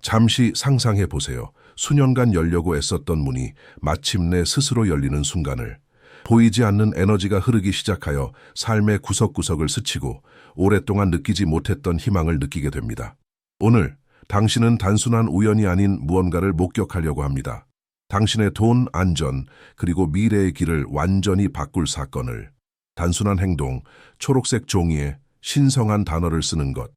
잠시 상상해 보세요. 수년간 열려고 애썼던 문이 마침내 스스로 열리는 순간을. 보이지 않는 에너지가 흐르기 시작하여 삶의 구석구석을 스치고 오랫동안 느끼지 못했던 희망을 느끼게 됩니다. 오늘 당신은 단순한 우연이 아닌 무언가를 목격하려고 합니다. 당신의 돈, 안전, 그리고 미래의 길을 완전히 바꿀 사건을. 단순한 행동, 초록색 종이에 신성한 단어를 쓰는 것.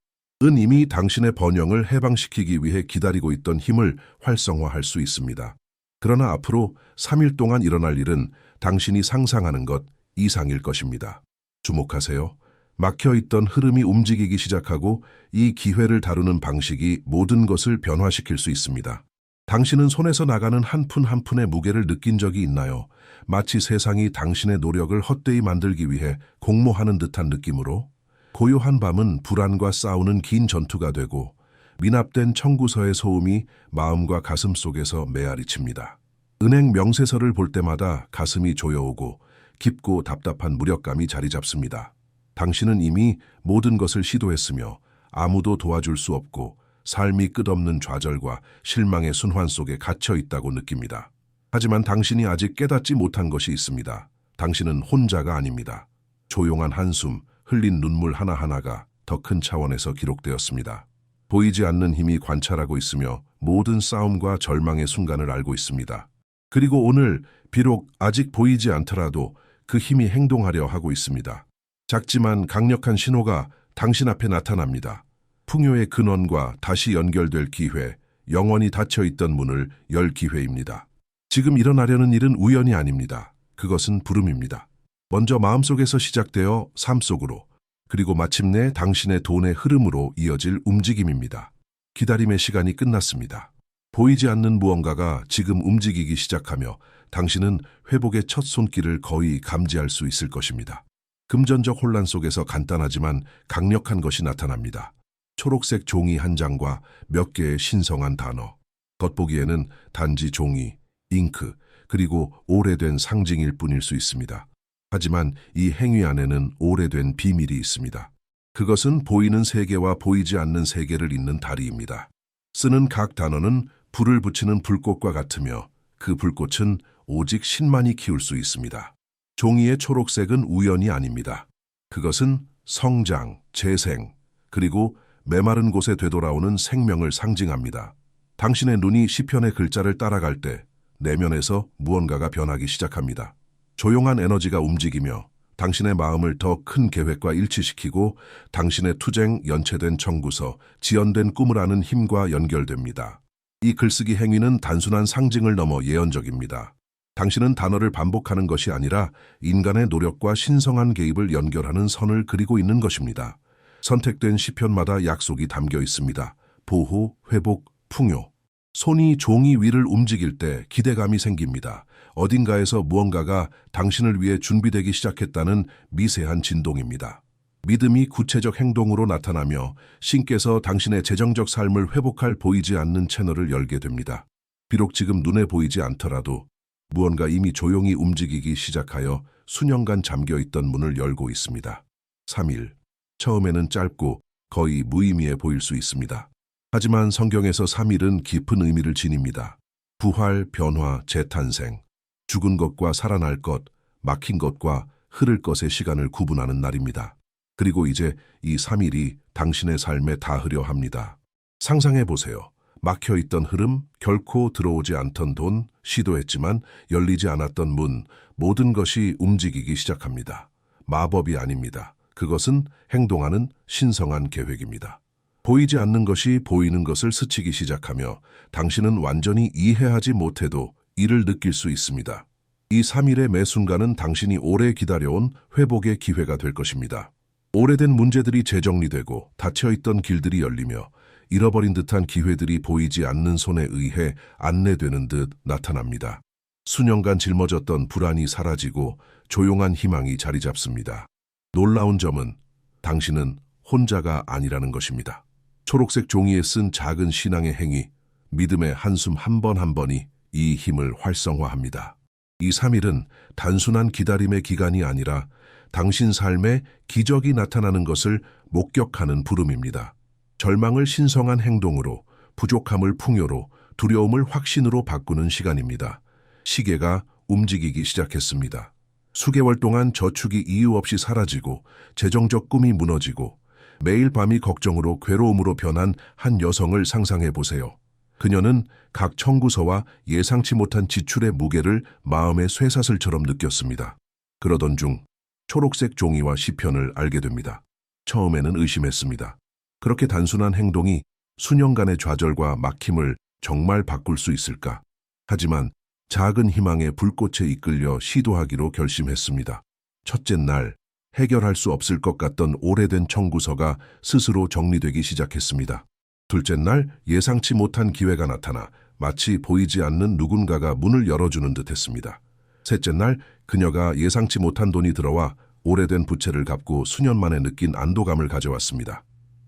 은 이미 당신의 번영을 해방시키기 위해 기다리고 있던 힘을 활성화할 수 있습니다. 그러나 앞으로 3일 동안 일어날 일은 당신이 상상하는 것 이상일 것입니다. 주목하세요. 막혀있던 흐름이 움직이기 시작하고 이 기회를 다루는 방식이 모든 것을 변화시킬 수 있습니다. 당신은 손에서 나가는 한 푼 한 푼의 무게를 느낀 적이 있나요? 마치 세상이 당신의 노력을 헛되이 만들기 위해 공모하는 듯한 느낌으로. 고요한 밤은 불안과 싸우는 긴 전투가 되고 미납된 청구서의 소음이 마음과 가슴 속에서 메아리칩니다. 은행 명세서를 볼 때마다 가슴이 조여오고 깊고 답답한 무력감이 자리 잡습니다. 당신은 이미 모든 것을 시도했으며 아무도 도와줄 수 없고 삶이 끝없는 좌절과 실망의 순환 속에 갇혀 있다고 느낍니다. 하지만 당신이 아직 깨닫지 못한 것이 있습니다. 당신은 혼자가 아닙니다. 조용한 한숨, 흘린 눈물 하나하나가 더 큰 차원에서 기록되었습니다. 보이지 않는 힘이 관찰하고 있으며 모든 싸움과 절망의 순간을 알고 있습니다. 그리고 오늘 비록 아직 보이지 않더라도 그 힘이 행동하려 하고 있습니다. 작지만 강력한 신호가 당신 앞에 나타납니다. 풍요의 근원과 다시 연결될 기회, 영원히 닫혀있던 문을 열 기회입니다. 지금 일어나려는 일은 우연이 아닙니다. 그것은 부름입니다. 먼저 마음속에서 시작되어 삶 속으로, 그리고 마침내 당신의 돈의 흐름으로 이어질 움직임입니다. 기다림의 시간이 끝났습니다. 보이지 않는 무언가가 지금 움직이기 시작하며 당신은 회복의 첫 손길을 거의 감지할 수 있을 것입니다. 금전적 혼란 속에서 간단하지만 강력한 것이 나타납니다. 초록색 종이 한 장과 몇 개의 신성한 단어. 겉보기에는 단지 종이, 잉크, 그리고 오래된 상징일 뿐일 수 있습니다. 하지만 이 행위 안에는 오래된 비밀이 있습니다. 그것은 보이는 세계와 보이지 않는 세계를 잇는 다리입니다. 쓰는 각 단어는 불을 붙이는 불꽃과 같으며 그 불꽃은 오직 신만이 키울 수 있습니다. 종이의 초록색은 우연이 아닙니다. 그것은 성장, 재생, 그리고 메마른 곳에 되돌아오는 생명을 상징합니다. 당신의 눈이 시편의 글자를 따라갈 때 내면에서 무언가가 변하기 시작합니다. 조용한 에너지가 움직이며 당신의 마음을 더 큰 계획과 일치시키고 당신의 투쟁, 연체된 청구서, 지연된 꿈을 아는 힘과 연결됩니다. 이 글쓰기 행위는 단순한 상징을 넘어 예언적입니다. 당신은 단어를 반복하는 것이 아니라 인간의 노력과 신성한 개입을 연결하는 선을 그리고 있는 것입니다. 선택된 시편마다 약속이 담겨 있습니다. 보호, 회복, 풍요. 손이 종이 위를 움직일 때 기대감이 생깁니다. 어딘가에서 무언가가 당신을 위해 준비되기 시작했다는 미세한 진동입니다. 믿음이 구체적 행동으로 나타나며 신께서 당신의 재정적 삶을 회복할 보이지 않는 채널을 열게 됩니다. 비록 지금 눈에 보이지 않더라도 무언가 이미 조용히 움직이기 시작하여 수년간 잠겨있던 문을 열고 있습니다. 3일. 처음에는 짧고 거의 무의미해 보일 수 있습니다. 하지만 성경에서 3일은 깊은 의미를 지닙니다. 부활, 변화, 재탄생. 죽은 것과 살아날 것, 막힌 것과 흐를 것의 시간을 구분하는 날입니다. 그리고 이제 이 3일이 당신의 삶에 닿으려 합니다. 상상해 보세요. 막혀있던 흐름, 결코 들어오지 않던 돈, 시도했지만 열리지 않았던 문, 모든 것이 움직이기 시작합니다. 마법이 아닙니다. 그것은 행동하는 신성한 계획입니다. 보이지 않는 것이 보이는 것을 스치기 시작하며 당신은 완전히 이해하지 못해도 이를 느낄 수 있습니다. 이 3일의 매 순간은 당신이 오래 기다려온 회복의 기회가 될 것입니다. 오래된 문제들이 재정리되고 닫혀있던 길들이 열리며 잃어버린 듯한 기회들이 보이지 않는 손에 의해 안내되는 듯 나타납니다. 수년간 짊어졌던 불안이 사라지고 조용한 희망이 자리 잡습니다. 놀라운 점은 당신은 혼자가 아니라는 것입니다. 초록색 종이에 쓴 작은 신앙의 행위, 믿음의 한숨 한 번 한 번이 이 힘을 활성화합니다. 이 3일은 단순한 기다림의 기간이 아니라 당신 삶에 기적이 나타나는 것을 목격하는 부름입니다. 절망을 신성한 행동으로, 부족함을 풍요로, 두려움을 확신으로 바꾸는 시간입니다. 시계가 움직이기 시작했습니다. 수개월 동안 저축이 이유 없이 사라지고 재정적 꿈이 무너지고 매일 밤이 걱정으로 괴로움으로 변한 한 여성을 상상해 보세요. 그녀는 각 청구서와 예상치 못한 지출의 무게를 마음의 쇠사슬처럼 느꼈습니다. 그러던 중 초록색 종이와 시편을 알게 됩니다. 처음에는 의심했습니다. 그렇게 단순한 행동이 수년간의 좌절과 막힘을 정말 바꿀 수 있을까? 하지만 작은 희망의 불꽃에 이끌려 시도하기로 결심했습니다. 첫째 날, 해결할 수 없을 것 같던 오래된 청구서가 스스로 정리되기 시작했습니다. 둘째 날, 예상치 못한 기회가 나타나 마치 보이지 않는 누군가가 문을 열어주는 듯 했습니다. 셋째 날, 그녀가 예상치 못한 돈이 들어와 오래된 부채를 갚고 수년 만에 느낀 안도감을 가져왔습니다.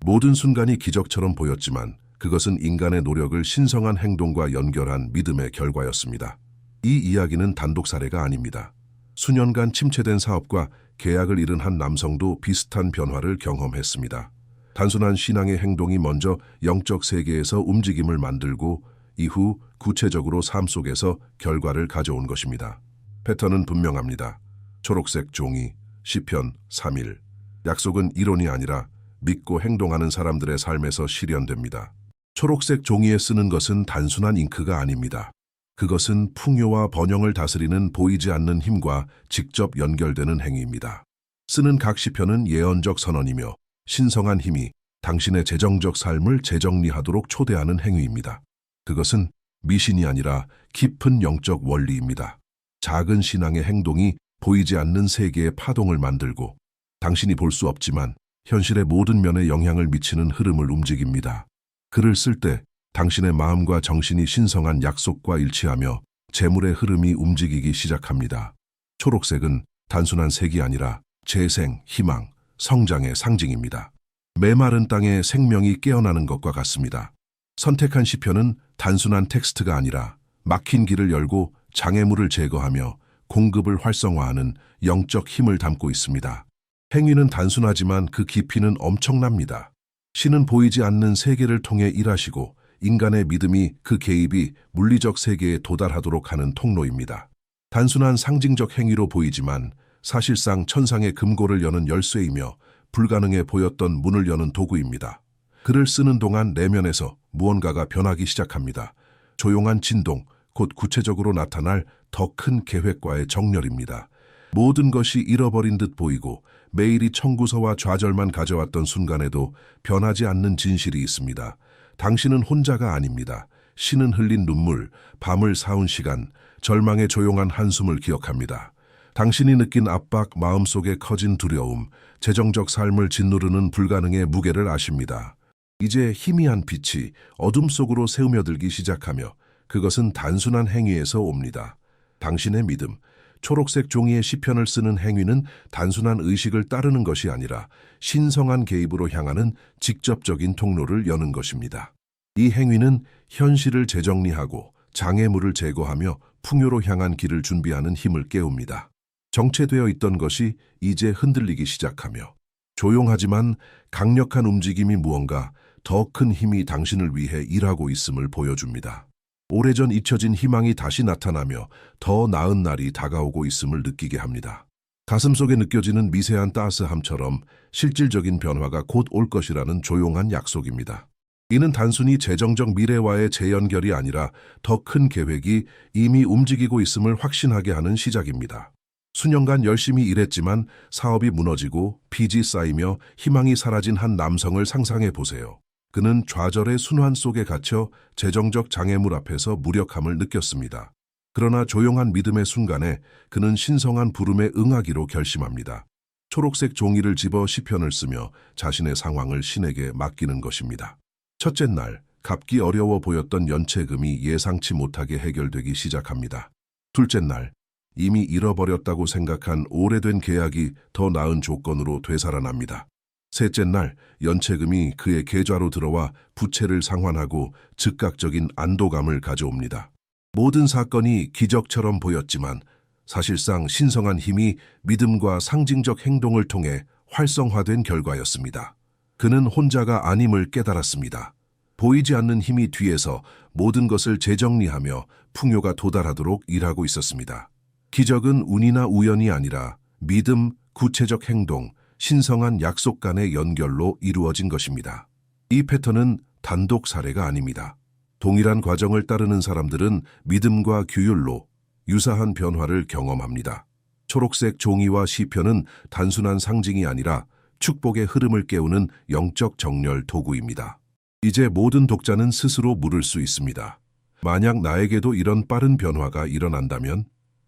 모든 순간이 기적처럼 보였지만 그것은 인간의 노력을 신성한 행동과 연결한 믿음의 결과였습니다. 이 이야기는 단독 사례가 아닙니다. 수년간 침체된 사업과 계약을 잃은 한 남성도 비슷한 변화를 경험했습니다. 단순한 신앙의 행동이 먼저 영적 세계에서 움직임을 만들고 이후 구체적으로 삶 속에서 결과를 가져온 것입니다. 패턴은 분명합니다. 초록색 종이, 시편 3일. 약속은 이론이 아니라 믿고 행동하는 사람들의 삶에서 실현됩니다. 초록색 종이에 쓰는 것은 단순한 잉크가 아닙니다. 그것은 풍요와 번영을 다스리는 보이지 않는 힘과 직접 연결되는 행위입니다. 쓰는 각 시편은 예언적 선언이며 신성한 힘이 당신의 재정적 삶을 재정리하도록 초대하는 행위입니다. 그것은 미신이 아니라 깊은 영적 원리입니다. 작은 신앙의 행동이 보이지 않는 세계의 파동을 만들고 당신이 볼 수 없지만 현실의 모든 면에 영향을 미치는 흐름을 움직입니다. 글을 쓸 때 당신의 마음과 정신이 신성한 약속과 일치하며 재물의 흐름이 움직이기 시작합니다. 초록색은 단순한 색이 아니라 재생, 희망, 성장의 상징입니다. 메마른 땅에 생명이 깨어나는 것과 같습니다. 선택한 시편은 단순한 텍스트가 아니라 막힌 길을 열고 장애물을 제거하며 공급을 활성화하는 영적 힘을 담고 있습니다. 행위는 단순하지만 그 깊이는 엄청납니다. 신은 보이지 않는 세계를 통해 일하시고 인간의 믿음이 그 개입이 물리적 세계에 도달하도록 하는 통로입니다. 단순한 상징적 행위로 보이지만 사실상 천상의 금고를 여는 열쇠이며 불가능해 보였던 문을 여는 도구입니다. 글을 쓰는 동안 내면에서 무언가가 변하기 시작합니다. 조용한 진동, 곧 구체적으로 나타날 더 큰 계획과의 정렬입니다. 모든 것이 잃어버린 듯 보이고 매일이 청구서와 좌절만 가져왔던 순간에도 변하지 않는 진실이 있습니다. 당신은 혼자가 아닙니다. 신은 흘린 눈물, 밤을 사운 시간, 절망의 조용한 한숨을 기억합니다. 당신이 느낀 압박, 마음속에 커진 두려움, 재정적 삶을 짓누르는 불가능의 무게를 아십니다. 이제 희미한 빛이 어둠 속으로 새우며들기 시작하며 그것은 단순한 행위에서 옵니다. 당신의 믿음, 초록색 종이에 시편을 쓰는 행위는 단순한 의식을 따르는 것이 아니라 신성한 개입으로 향하는 직접적인 통로를 여는 것입니다. 이 행위는 현실을 재정리하고 장애물을 제거하며 풍요로 향한 길을 준비하는 힘을 깨웁니다. 정체되어 있던 것이 이제 흔들리기 시작하며 조용하지만 강력한 움직임이 무언가 더 큰 힘이 당신을 위해 일하고 있음을 보여줍니다. 오래전 잊혀진 희망이 다시 나타나며 더 나은 날이 다가오고 있음을 느끼게 합니다. 가슴속에 느껴지는 미세한 따스함처럼 실질적인 변화가 곧 올 것이라는 조용한 약속입니다. 이는 단순히 재정적 미래와의 재연결이 아니라 더 큰 계획이 이미 움직이고 있음을 확신하게 하는 시작입니다. 수년간 열심히 일했지만 사업이 무너지고 빚이 쌓이며 희망이 사라진 한 남성을 상상해 보세요. 그는 좌절의 순환 속에 갇혀 재정적 장애물 앞에서 무력함을 느꼈습니다. 그러나 조용한 믿음의 순간에 그는 신성한 부름에 응하기로 결심합니다. 초록색 종이를 집어 시편을 쓰며 자신의 상황을 신에게 맡기는 것입니다. 첫째 날, 갚기 어려워 보였던 연체금이 예상치 못하게 해결되기 시작합니다. 둘째 날, 이미 잃어버렸다고 생각한 오래된 계약이 더 나은 조건으로 되살아납니다. 셋째 날, 연체금이 그의 계좌로 들어와 부채를 상환하고 즉각적인 안도감을 가져옵니다. 모든 사건이 기적처럼 보였지만 사실상 신성한 힘이 믿음과 상징적 행동을 통해 활성화된 결과였습니다. 그는 혼자가 아님을 깨달았습니다. 보이지 않는 힘이 뒤에서 모든 것을 재정리하며 풍요가 도달하도록 일하고 있었습니다. 기적은 운이나 우연이 아니라 믿음, 구체적 행동, 신성한 약속 간의 연결로 이루어진 것입니다. 이 패턴은 단독 사례가 아닙니다. 동일한 과정을 따르는 사람들은 믿음과 규율로 유사한 변화를 경험합니다. 초록색 종이와 시편은 단순한 상징이 아니라 축복의 흐름을 깨우는 영적 정렬 도구입니다. 이제 모든 독자는 스스로 물을 수 있습니다. 만약 나에게도 이런 빠른 변화가 일어난다면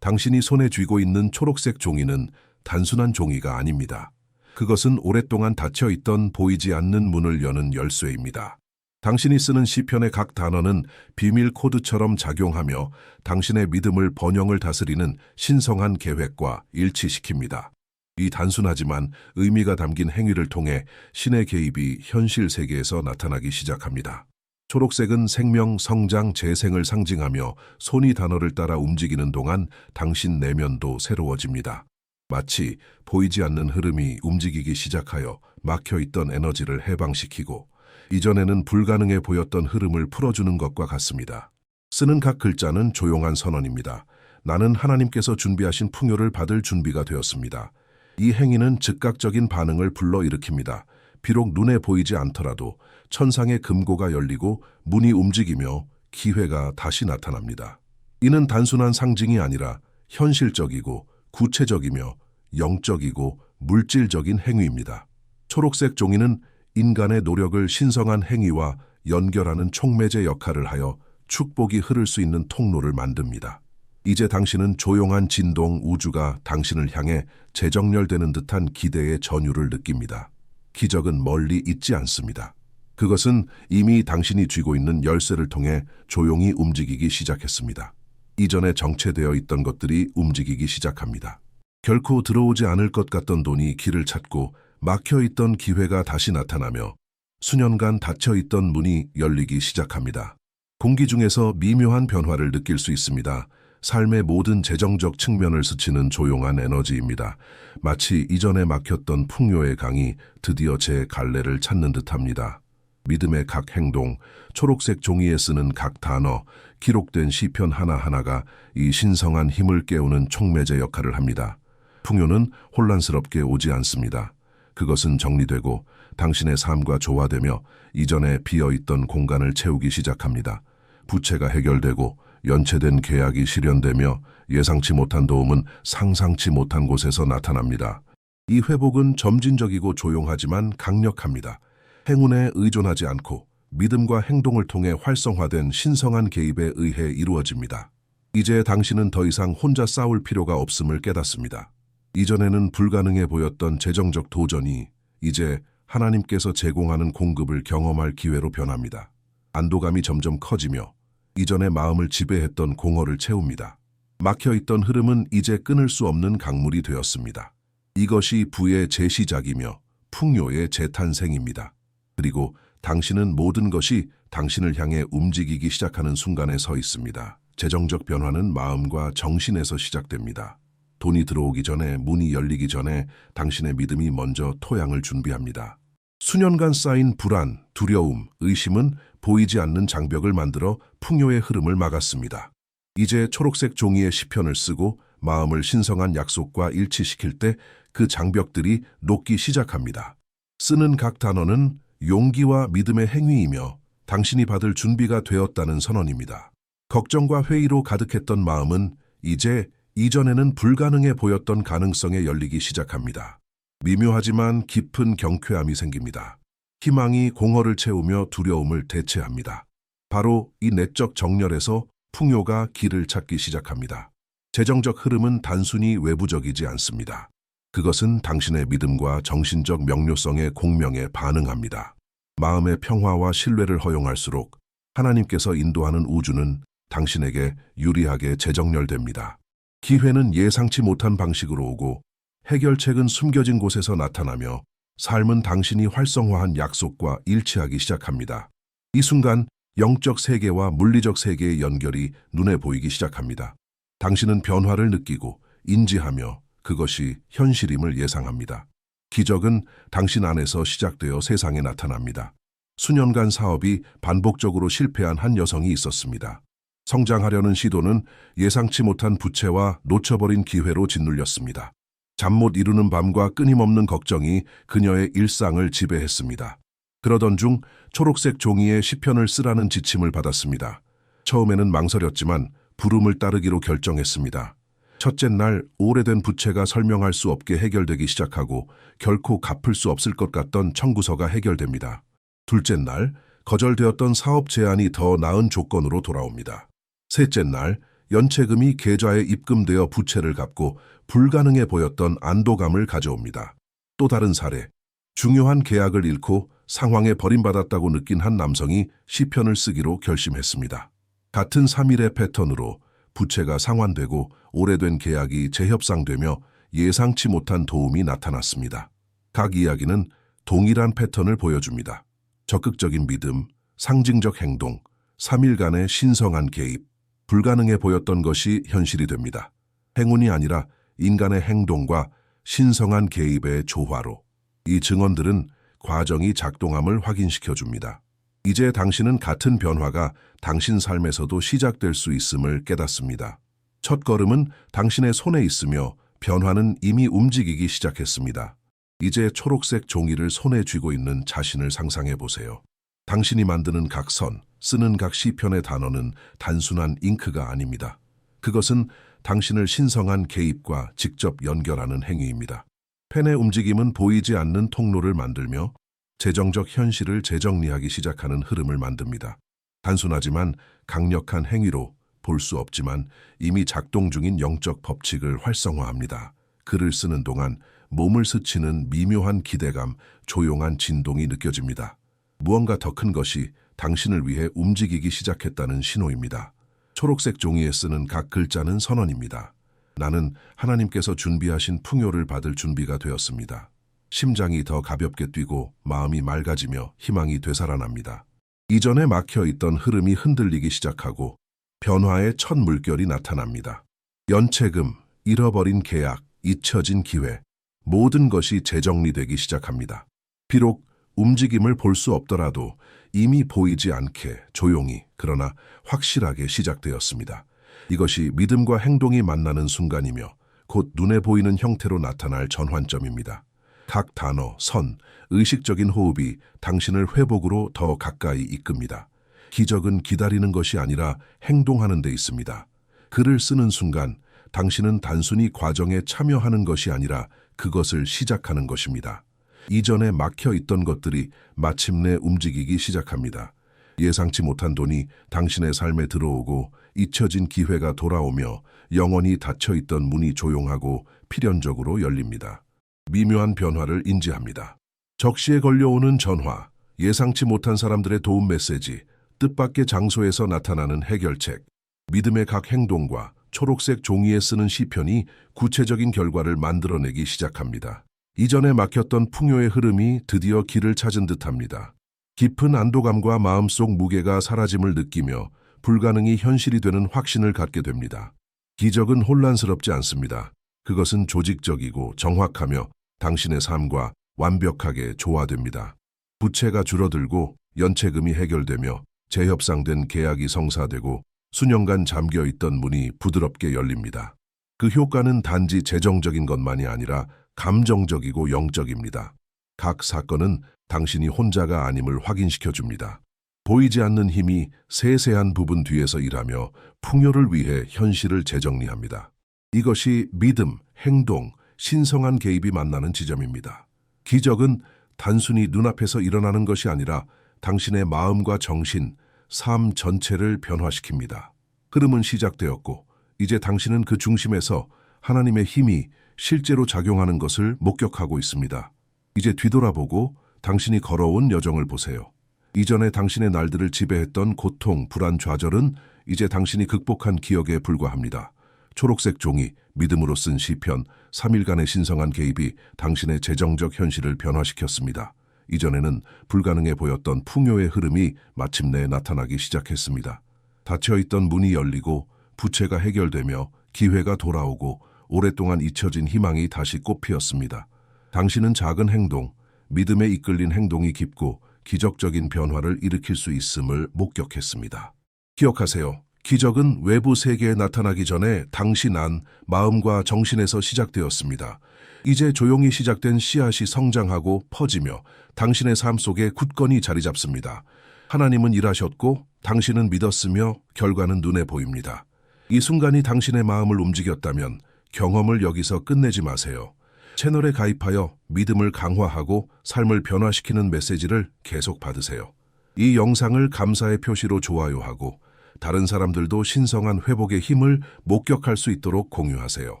당신이 손에 쥐고 있는 초록색 종이는 단순한 종이가 아닙니다. 그것은 오랫동안 닫혀있던 보이지 않는 문을 여는 열쇠입니다. 당신이 쓰는 시편의 각 단어는 비밀 코드처럼 작용하며 당신의 믿음을 번영을 다스리는 신성한 계획과 일치시킵니다. 이 단순하지만 의미가 담긴 행위를 통해 신의 개입이 현실 세계에서 나타나기 시작합니다. 초록색은 생명, 성장, 재생을 상징하며 손이 단어를 따라 움직이는 동안 당신 내면도 새로워집니다. 마치 보이지 않는 흐름이 움직이기 시작하여 막혀있던 에너지를 해방시키고 이전에는 불가능해 보였던 흐름을 풀어주는 것과 같습니다. 쓰는 각 글자는 조용한 선언입니다. 나는 하나님께서 준비하신 풍요를 받을 준비가 되었습니다. 이 행위는 즉각적인 반응을 불러일으킵니다. 비록 눈에 보이지 않더라도 천상의 금고가 열리고 문이 움직이며 기회가 다시 나타납니다. 이는 단순한 상징이 아니라 현실적이고 구체적이며 영적이고 물질적인 행위입니다. 초록색 종이는 인간의 노력을 신성한 행위와 연결하는 촉매제 역할을 하여 축복이 흐를 수 있는 통로를 만듭니다. 이제 당신은 조용한 진동 우주가 당신을 향해 재정렬되는 듯한 기대의 전율을 느낍니다. 기적은 멀리 있지 않습니다. 그것은 이미 당신이 쥐고 있는 열쇠를 통해 조용히 움직이기 시작했습니다. 이전에 정체되어 있던 것들이 움직이기 시작합니다. 결코 들어오지 않을 것 같던 돈이 길을 찾고 막혀있던 기회가 다시 나타나며 수년간 닫혀있던 문이 열리기 시작합니다. 공기 중에서 미묘한 변화를 느낄 수 있습니다. 삶의 모든 재정적 측면을 스치는 조용한 에너지입니다. 마치 이전에 막혔던 풍요의 강이 드디어 제 갈래를 찾는 듯합니다. 믿음의 각 행동, 초록색 종이에 쓰는 각 단어, 기록된 시편 하나하나가 이 신성한 힘을 깨우는 촉매제 역할을 합니다. 풍요는 혼란스럽게 오지 않습니다. 그것은 정리되고 당신의 삶과 조화되며 이전에 비어있던 공간을 채우기 시작합니다. 부채가 해결되고 연체된 계약이 실현되며 예상치 못한 도움은 상상치 못한 곳에서 나타납니다. 이 회복은 점진적이고 조용하지만 강력합니다. 행운에 의존하지 않고 믿음과 행동을 통해 활성화된 신성한 개입에 의해 이루어집니다. 이제 당신은 더 이상 혼자 싸울 필요가 없음을 깨닫습니다. 이전에는 불가능해 보였던 재정적 도전이 이제 하나님께서 제공하는 공급을 경험할 기회로 변합니다. 안도감이 점점 커지며 이전의 마음을 지배했던 공허를 채웁니다. 막혀있던 흐름은 이제 끊을 수 없는 강물이 되었습니다. 이것이 부의 재시작이며 풍요의 재탄생입니다. 그리고 당신은 모든 것이 당신을 향해 움직이기 시작하는 순간에 서 있습니다. 재정적 변화는 마음과 정신에서 시작됩니다. 돈이 들어오기 전에, 문이 열리기 전에 당신의 믿음이 먼저 토양을 준비합니다. 수년간 쌓인 불안, 두려움, 의심은 보이지 않는 장벽을 만들어 풍요의 흐름을 막았습니다. 이제 초록색 종이에 시편을 쓰고 마음을 신성한 약속과 일치시킬 때 그 장벽들이 녹기 시작합니다. 쓰는 각 단어는 용기와 믿음의 행위이며 당신이 받을 준비가 되었다는 선언입니다. 걱정과 회의로 가득했던 마음은 이제 이전에는 불가능해 보였던 가능성에 열리기 시작합니다. 미묘하지만 깊은 경쾌함이 생깁니다. 희망이 공허를 채우며 두려움을 대체합니다. 바로 이 내적 정렬에서 풍요가 길을 찾기 시작합니다. 재정적 흐름은 단순히 외부적이지 않습니다. 그것은 당신의 믿음과 정신적 명료성의 공명에 반응합니다. 마음의 평화와 신뢰를 허용할수록 하나님께서 인도하는 우주는 당신에게 유리하게 재정렬됩니다. 기회는 예상치 못한 방식으로 오고 해결책은 숨겨진 곳에서 나타나며 삶은 당신이 활성화한 약속과 일치하기 시작합니다. 이 순간 영적 세계와 물리적 세계의 연결이 눈에 보이기 시작합니다. 당신은 변화를 느끼고 인지하며 그것이 현실임을 예상합니다. 기적은 당신 안에서 시작되어 세상에 나타납니다. 수년간 사업이 반복적으로 실패한 한 여성이 있었습니다. 성장하려는 시도는 예상치 못한 부채와 놓쳐버린 기회로 짓눌렸습니다. 잠 못 이루는 밤과 끊임없는 걱정이 그녀의 일상을 지배했습니다. 그러던 중 초록색 종이에 시편을 쓰라는 지침을 받았습니다. 처음에는 망설였지만 부름을 따르기로 결정했습니다. 첫째 날 오래된 부채가 설명할 수 없게 해결되기 시작하고 결코 갚을 수 없을 것 같던 청구서가 해결됩니다. 둘째 날 거절되었던 사업 제안이 더 나은 조건으로 돌아옵니다. 셋째 날 연체금이 계좌에 입금되어 부채를 갚고 불가능해 보였던 안도감을 가져옵니다. 또 다른 사례, 중요한 계약을 잃고 상황에 버림받았다고 느낀 한 남성이 시편을 쓰기로 결심했습니다. 같은 3일의 패턴으로 부채가 상환되고 오래된 계약이 재협상되며 예상치 못한 도움이 나타났습니다. 각 이야기는 동일한 패턴을 보여줍니다. 적극적인 믿음, 상징적 행동, 3일간의 신성한 개입, 불가능해 보였던 것이 현실이 됩니다. 행운이 아니라 인간의 행동과 신성한 개입의 조화로. 이 증언들은 과정이 작동함을 확인시켜줍니다. 이제 당신은 같은 변화가 당신 삶에서도 시작될 수 있음을 깨닫습니다. 첫 걸음은 당신의 손에 있으며 변화는 이미 움직이기 시작했습니다. 이제 초록색 종이를 손에 쥐고 있는 자신을 상상해 보세요. 당신이 만드는 각 선, 쓰는 각 시편의 단어는 단순한 잉크가 아닙니다. 그것은 당신을 신성한 개입과 직접 연결하는 행위입니다. 펜의 움직임은 보이지 않는 통로를 만들며 재정적 현실을 재정리하기 시작하는 흐름을 만듭니다. 단순하지만 강력한 행위로 볼 수 없지만 이미 작동 중인 영적 법칙을 활성화합니다. 글을 쓰는 동안 몸을 스치는 미묘한 기대감, 조용한 진동이 느껴집니다. 무언가 더 큰 것이 당신을 위해 움직이기 시작했다는 신호입니다. 초록색 종이에 쓰는 각 글자는 선언입니다. 나는 하나님께서 준비하신 풍요를 받을 준비가 되었습니다. 심장이 더 가볍게 뛰고 마음이 맑아지며 희망이 되살아납니다. 이전에 막혀있던 흐름이 흔들리기 시작하고 변화의 첫 물결이 나타납니다. 연체금, 잃어버린 계약, 잊혀진 기회, 모든 것이 재정리되기 시작합니다. 비록 움직임을 볼 수 없더라도 이미 보이지 않게 조용히 그러나 확실하게 시작되었습니다. 이것이 믿음과 행동이 만나는 순간이며 곧 눈에 보이는 형태로 나타날 전환점입니다. 각 단어, 선, 의식적인 호흡이 당신을 회복으로 더 가까이 이끕니다. 기적은 기다리는 것이 아니라 행동하는 데 있습니다. 글을 쓰는 순간 당신은 단순히 과정에 참여하는 것이 아니라 그것을 시작하는 것입니다. 이전에 막혀 있던 것들이 마침내 움직이기 시작합니다. 예상치 못한 돈이 당신의 삶에 들어오고 잊혀진 기회가 돌아오며 영원히 닫혀 있던 문이 조용하고 필연적으로 열립니다. 미묘한 변화를 인지합니다. 적시에 걸려오는 전화, 예상치 못한 사람들의 도움 메시지, 뜻밖의 장소에서 나타나는 해결책, 믿음의 각 행동과 초록색 종이에 쓰는 시편이 구체적인 결과를 만들어내기 시작합니다. 이전에 막혔던 풍요의 흐름이 드디어 길을 찾은 듯합니다. 깊은 안도감과 마음속 무게가 사라짐을 느끼며 불가능이 현실이 되는 확신을 갖게 됩니다. 기적은 혼란스럽지 않습니다. 그것은 조직적이고 정확하며 당신의 삶과 완벽하게 조화됩니다. 부채가 줄어들고 연체금이 해결되며 재협상된 계약이 성사되고 수년간 잠겨있던 문이 부드럽게 열립니다. 그 효과는 단지 재정적인 것만이 아니라 감정적이고 영적입니다. 각 사건은 당신이 혼자가 아님을 확인시켜줍니다. 보이지 않는 힘이 세세한 부분 뒤에서 일하며 풍요를 위해 현실을 재정리합니다. 이것이 믿음, 행동, 신성한 개입이 만나는 지점입니다. 기적은 단순히 눈앞에서 일어나는 것이 아니라 당신의 마음과 정신, 삶 전체를 변화시킵니다. 흐름은 시작되었고 이제 당신은 그 중심에서 하나님의 힘이 실제로 작용하는 것을 목격하고 있습니다. 이제 뒤돌아보고 당신이 걸어온 여정을 보세요. 이전에 당신의 날들을 지배했던 고통, 불안, 좌절은 이제 당신이 극복한 기억에 불과합니다. 초록색 종이, 믿음으로 쓴 시편, 3일간의 신성한 개입이 당신의 재정적 현실을 변화시켰습니다. 이전에는 불가능해 보였던 풍요의 흐름이 마침내 나타나기 시작했습니다. 닫혀있던 문이 열리고 부채가 해결되며 기회가 돌아오고 오랫동안 잊혀진 희망이 다시 꽃피었습니다. 당신은 작은 행동, 믿음에 이끌린 행동이 깊고 기적적인 변화를 일으킬 수 있음을 목격했습니다. 기억하세요. 기적은 외부 세계에 나타나기 전에 당신 안, 마음과 정신에서 시작되었습니다. 이제 조용히 시작된 씨앗이 성장하고 퍼지며 당신의 삶 속에 굳건히 자리 잡습니다. 하나님은 일하셨고 당신은 믿었으며 결과는 눈에 보입니다. 이 순간이 당신의 마음을 움직였다면 경험을 여기서 끝내지 마세요. 채널에 가입하여 믿음을 강화하고 삶을 변화시키는 메시지를 계속 받으세요. 이 영상을 감사의 표시로 좋아요하고 다른 사람들도 신성한 회복의 힘을 목격할 수 있도록 공유하세요.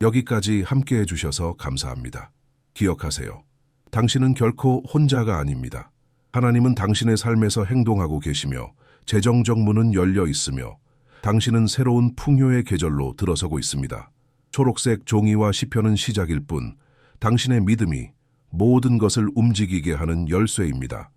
여기까지 함께 해주셔서 감사합니다. 기억하세요. 당신은 결코 혼자가 아닙니다. 하나님은 당신의 삶에서 행동하고 계시며 재정적 문은 열려 있으며 당신은 새로운 풍요의 계절로 들어서고 있습니다. 초록색 종이와 시편은 시작일 뿐 당신의 믿음이 모든 것을 움직이게 하는 열쇠입니다.